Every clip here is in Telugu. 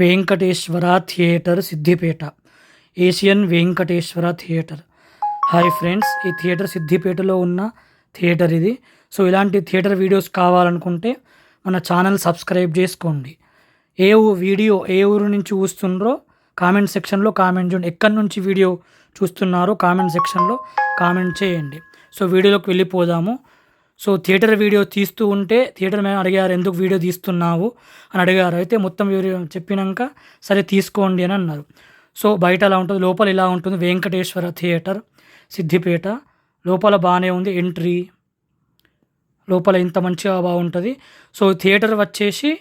Venkateswara theatre Siddipet. Asian Venkateswara theatre. Hi friends, ఈ థియేటర్ సిద్దిపేటలో ఉన్న థియేటర్ ఇది. సో ఇలాంటి థియేటర్ వీడియోస్ కావాలనుకుంటే మన ఛానల్ సబ్స్క్రైబ్ చేసుకోండి. ఏ ఊరు నుంచి చూస్తుండ్రో కామెంట్ సెక్షన్లో కామెంట్ చేయండి. ఎక్కడి నుంచి వీడియో చూస్తున్నారో కామెంట్ సెక్షన్లో కామెంట్ చేయండి. సో వీడియోలోకి వెళ్ళిపోదాము. సో థియేటర్ వీడియో తీస్తూ ఉంటే థియేటర్ మేము అడిగారు, ఎందుకు వీడియో తీస్తున్నావు అని అడిగారు. అయితే మొత్తం వీడియో చెప్పినాక సరే తీసుకోండి అని అన్నారు. సో బయట అలా ఉంటుంది, లోపల ఇలా ఉంటుంది. వెంకటేశ్వర థియేటర్ సిద్దిపేట. లోపల బాగానే ఉంది, ఎంట్రీ లోపల ఇంత మంచిగా బాగుంటుంది. సో థియేటర్ వచ్చేసి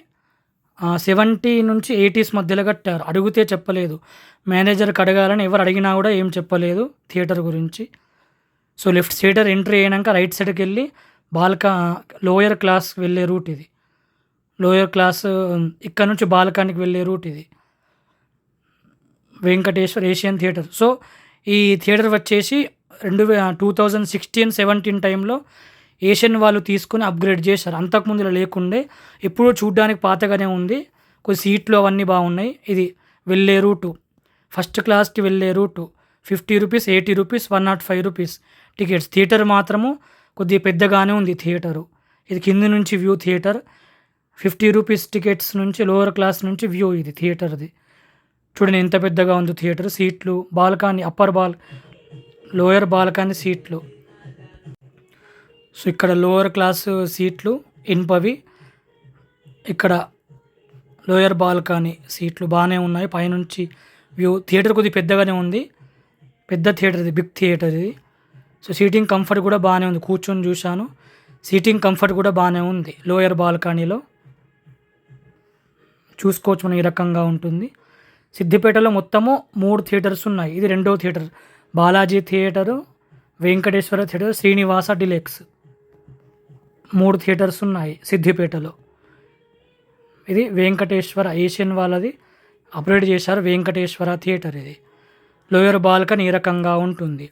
70 నుంచి 80s మధ్యలో కట్టారు. అడిగితే చెప్పలేదు, మేనేజర్కి అడగాలని ఎవరు అడిగినా కూడా ఏం చెప్పలేదు థియేటర్ గురించి. సో లెఫ్ట్ థియేటర్ ఎంట్రీ అయినాక రైట్ సైడ్కి వెళ్ళి లోయర్ క్లాస్కి వెళ్ళే రూట్ ఇది. లోయర్ క్లాస్ ఇక్కడ నుంచి బాల్కనీకి వెళ్ళే రూట్ ఇది. Venkateswara Asian theatre. సో ఈ థియేటర్ వచ్చేసి 2016-17 టైంలో ఏషియన్ వాళ్ళు తీసుకుని అప్గ్రేడ్ చేశారు. అంతకుముందు ఇలా లేకుండే, ఇప్పుడు చూడ్డానికి పాతగానే ఉంది. కొన్ని సీట్లు అవన్నీ బాగున్నాయి. ఇది వెళ్ళే రూటు, ఫస్ట్ క్లాస్కి వెళ్ళే route 50 rupees, 80 rupees, 105 rupees tickets. Theatre మాత్రము కొద్దిగా పెద్దగానే ఉంది థియేటరు. ఇది కింది నుంచి వ్యూ థియేటర్. 50 రూపీస్ టికెట్స్ నుంచి లోవర్ క్లాస్ నుంచి వ్యూ ఇది థియేటర్ది. చూడండి ఎంత పెద్దగా ఉంది థియేటర్. సీట్లు, బాల్కనీ, లోయర్ బాల్కనీ సీట్లు. సో ఇక్కడ లోవర్ క్లాస్ సీట్లు ఇనుపవి. ఇక్కడ లోయర్ బాల్కనీ సీట్లు బాగానే ఉన్నాయి. పైనుంచి వ్యూ. థియేటర్ కొద్దిగా పెద్దగానే ఉంది, పెద్ద థియేటర్ ఇది, బిగ్ థియేటర్ ఇది. సో సీటింగ్ కంఫర్ట్ కూడా బాగానే ఉంది, కూర్చొని చూశాను. సీటింగ్ కంఫర్ట్ కూడా బాగానే ఉంది. లోయర్ బాల్కనీలో చూసుకోవచ్చు మనం, ఈ రకంగా ఉంటుంది. సిద్దిపేటలో మొత్తము 3 థియేటర్స్ ఉన్నాయి. ఇది 2వ theatre. Balaji theatre, Venkateswara theatre, Srinivasa deluxe. 3 theatres ఉన్నాయి సిద్దిపేటలో. ఇది వెంకటేశ్వర ఏషియన్ వాళ్ళది అప్గ్రేడ్ చేశారు, వెంకటేశ్వర థియేటర్ ఇది. లోయర్ బాల్కనీ ఈ రకంగా ఉంటుంది.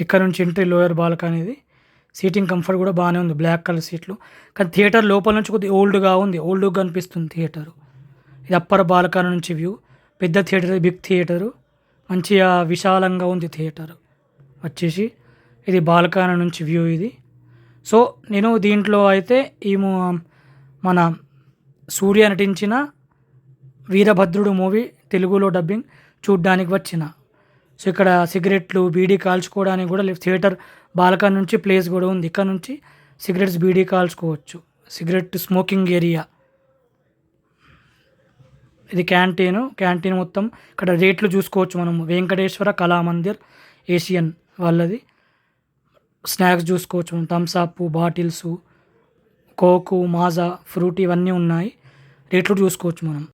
ఇక్కడ నుంచి ఎంట్రీ లోయర్ బాల్కనీది. సీటింగ్ కంఫర్ట్ కూడా బాగానే ఉంది, బ్లాక్ కలర్ సీట్లు. కానీ థియేటర్ లోపల నుంచి కొద్దిగా ఓల్డ్గా అనిపిస్తుంది థియేటరు. ఇది అప్పర్ బాల్కనీ నుంచి వ్యూ. పెద్ద థియేటర్, బిగ్ థియేటరు, మంచిగా విశాలంగా ఉంది థియేటర్ వచ్చేసి. ఇది బాల్కనీ నుంచి వ్యూ ఇది. సో నేను దీంట్లో అయితే మన సూర్య నటించిన వీరభద్రుడు మూవీ తెలుగులో డబ్బింగ్ చూడ్డానికి వచ్చిన. సో ఇక్కడ సిగరెట్లు, బీడీ కాల్చుకోవడానికి కూడా థియేటర్ బాల్కనీ నుంచి ప్లేస్ కూడా ఉంది. ఇక్కడ నుంచి సిగరెట్స్, బీడీ కాల్చుకోవచ్చు. Cigarette smoking area. ఇది క్యాంటీన్ మొత్తం. ఇక్కడ రేట్లు చూసుకోవచ్చు మనము. వెంకటేశ్వర కళామందిర్ ఏషియన్ వాళ్ళది. స్నాక్స్ చూసుకోవచ్చు మనం. Thums Up bottles, coke, Maaza, Frooti ఇవన్నీ ఉన్నాయి. రేట్లు చూసుకోవచ్చు మనం.